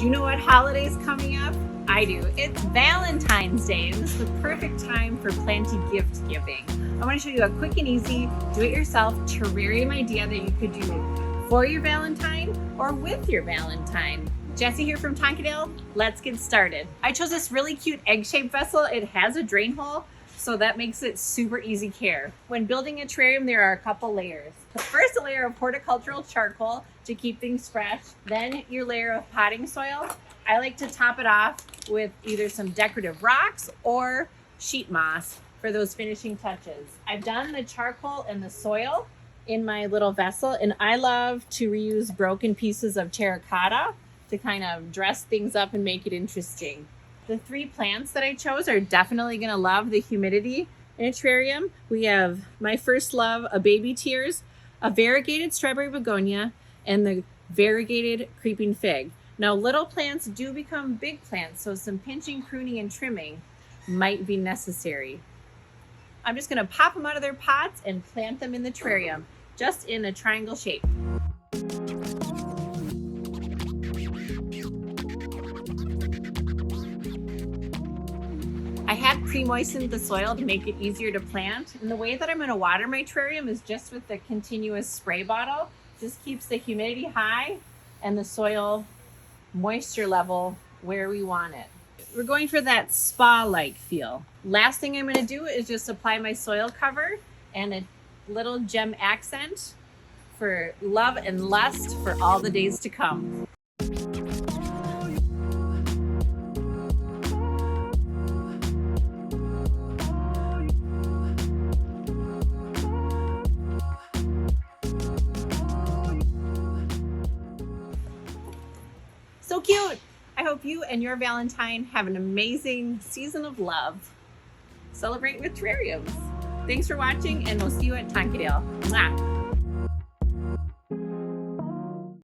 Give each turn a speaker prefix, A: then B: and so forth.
A: Do you know what holiday's coming up? I do. It's Valentine's Day, and this is the perfect time for planty gift giving. I want to show you a quick and easy do-it-yourself terrarium idea that you could do for your Valentine or with your Valentine. Jessie here from Tonkadale. Let's get started. I chose this really cute egg-shaped vessel. It has a drain hole, so that makes it super easy care. When building a terrarium, there are a couple layers. First, a layer of horticultural charcoal to keep things fresh. Then your layer of potting soil. I like to top it off with either some decorative rocks or sheet moss for those finishing touches. I've done the charcoal and the soil in my little vessel, and I love to reuse broken pieces of terracotta to kind of dress things up and make it interesting. The three plants that I chose are definitely gonna love the humidity in a terrarium. We have my first love, a baby tears, a variegated strawberry begonia, and the variegated creeping fig. Now, little plants do become big plants, so some pinching, pruning, and trimming might be necessary. I'm just gonna pop them out of their pots and plant them in the terrarium, just in a triangle shape. I had pre-moistened the soil to make it easier to plant. And the way that I'm gonna water my terrarium is just with the continuous spray bottle. Just keeps the humidity high and the soil moisture level where we want it. We're going for that spa-like feel. Last thing I'm gonna do is just apply my soil cover and a little gem accent for love and lust for all the days to come. So cute! I hope you and your Valentine have an amazing season of love. Celebrate with terrariums. Thanks for watching, and we'll see you at Tonkadale. Mwah!